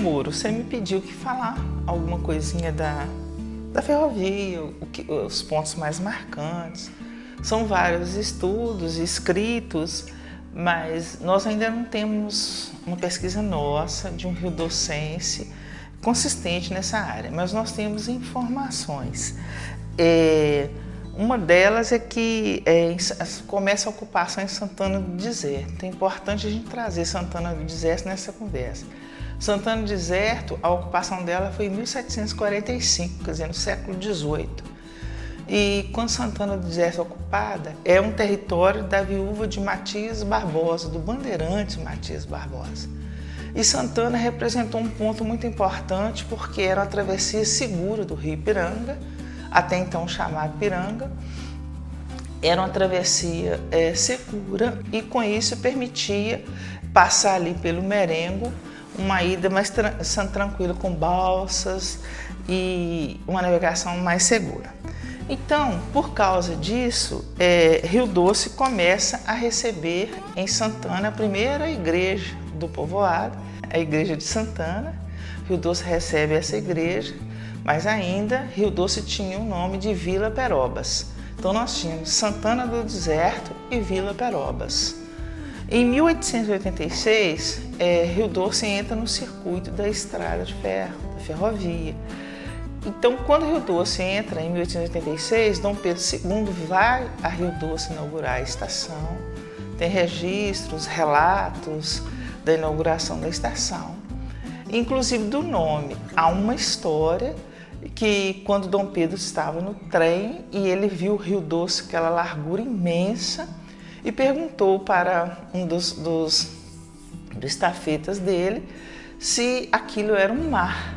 Muro, você me pediu que falar alguma coisinha da ferrovia, os pontos mais marcantes. São vários estudos escritos, mas nós ainda não temos uma pesquisa nossa de um rio-docense consistente nessa área, mas nós temos informações. Uma delas é que começa a ocupação em Santana do Deserto. É importante a gente trazer Santana do Deserto nessa conversa. Santana do Deserto, a ocupação dela foi em 1745, quer dizer, no século XVIII. E quando Santana do Deserto é ocupada, é um território da viúva de Matias Barbosa, do bandeirante Matias Barbosa. E Santana representou um ponto muito importante porque era uma travessia segura do rio Ipiranga, até então chamado Piranga. Era uma travessia segura e com isso permitia passar ali pelo Merengo, uma ida mais tranquila com balsas e uma navegação mais segura. Então, por causa disso, Rio Doce começa a receber em Santana a primeira igreja do povoado, a igreja de Santana. Rio Doce recebe essa igreja, mas ainda Rio Doce tinha o nome de Vila Perobas. Então nós tínhamos Santana do Deserto e Vila Perobas. Em 1886, Rio Doce entra no circuito da estrada de ferro, da ferrovia. Então, quando Rio Doce entra em 1886, Dom Pedro II vai a Rio Doce inaugurar a estação. Tem registros, relatos da inauguração da estação. Inclusive do nome. Há uma história que quando Dom Pedro estava no trem e ele viu Rio Doce, aquela largura imensa, e perguntou para um dos estafetas dele se aquilo era um mar.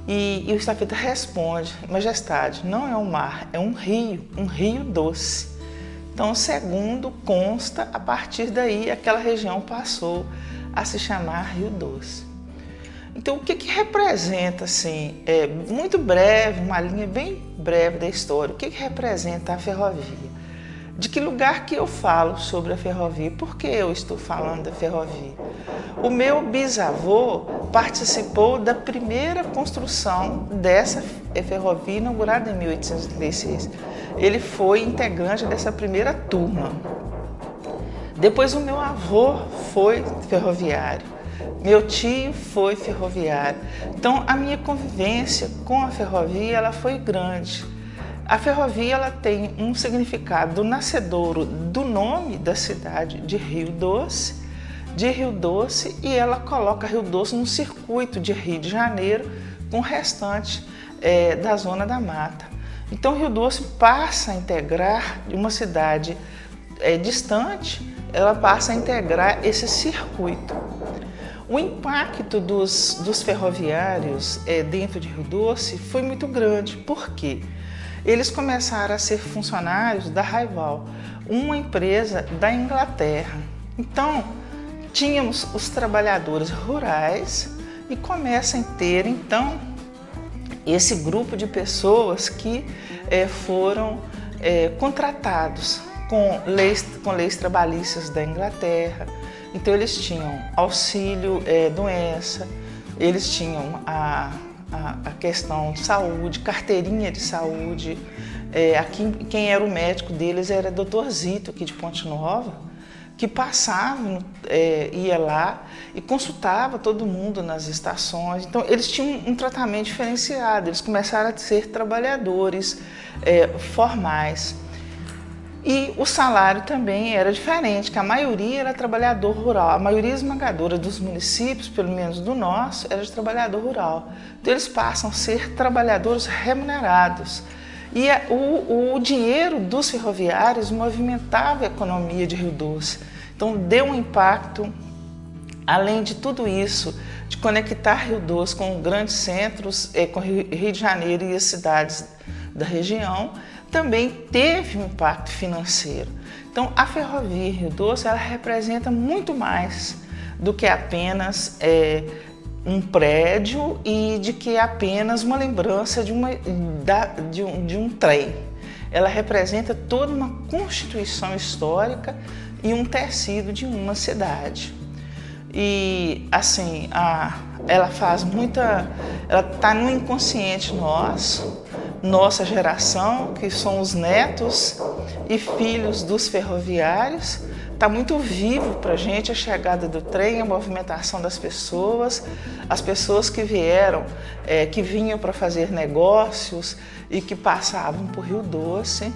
E o estafeta responde: Majestade, não é um mar, é um rio doce. Então, segundo consta, a partir daí aquela região passou a se chamar Rio Doce. Então, o que representa, assim, muito breve, uma linha bem breve da história, o que representa a ferrovia? De que lugar que eu falo sobre a ferrovia? Por que eu estou falando da ferrovia? O meu bisavô participou da primeira construção dessa ferrovia inaugurada em 1836. Ele foi integrante dessa primeira turma. Depois o meu avô foi ferroviário. Meu tio foi ferroviário. Então a minha convivência com a ferrovia ela foi grande. A ferrovia ela tem um significado nascedouro do nome da cidade de Rio Doce, e ela coloca Rio Doce no circuito de Rio de Janeiro com o restante da Zona da Mata. Então Rio Doce passa a integrar uma cidade distante, ela passa a integrar esse circuito. O impacto dos ferroviários dentro de Rio Doce foi muito grande. Por quê? Eles começaram a ser funcionários da Raival, uma empresa da Inglaterra. Então, tínhamos os trabalhadores rurais e começa a ter, então, esse grupo de pessoas que foram contratados com leis trabalhistas da Inglaterra. Então, eles tinham auxílio doença, eles tinham a questão de saúde, carteirinha de saúde. Aqui, quem era o médico deles era Dr. Zito, aqui de Ponte Nova, que passava, ia lá e consultava todo mundo nas estações. Então, eles tinham um tratamento diferenciado, eles começaram a ser trabalhadores formais. E o salário também era diferente, que a maioria era trabalhador rural. A maioria esmagadora dos municípios, pelo menos do nosso, era de trabalhador rural. Então eles passam a ser trabalhadores remunerados. E o dinheiro dos ferroviários movimentava a economia de Rio Doce. Então deu um impacto, além de tudo isso, de conectar Rio Doce com grandes centros, com Rio de Janeiro e as cidades da região, também teve um impacto financeiro. Então, a ferrovia Rio Doce ela representa muito mais do que apenas um prédio e de que apenas uma lembrança de um trem. Ela representa toda uma constituição histórica e um tecido de uma cidade. E assim, ela faz muita, ela está no inconsciente nosso, nossa geração, que são os netos e filhos dos ferroviários. Está muito vivo para a gente a chegada do trem, a movimentação das pessoas, as pessoas que vieram, que vinham para fazer negócios e que passavam por Rio Doce.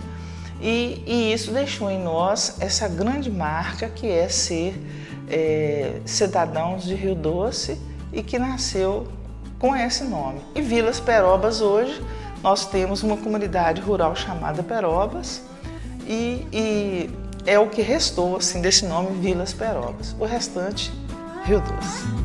E isso deixou em nós essa grande marca que é ser cidadãos de Rio Doce e que nasceu com esse nome. E Vilas Perobas hoje, nós temos uma comunidade rural chamada Perobas e é o que restou assim, desse nome Vilas Perobas. O restante, Rio Doce.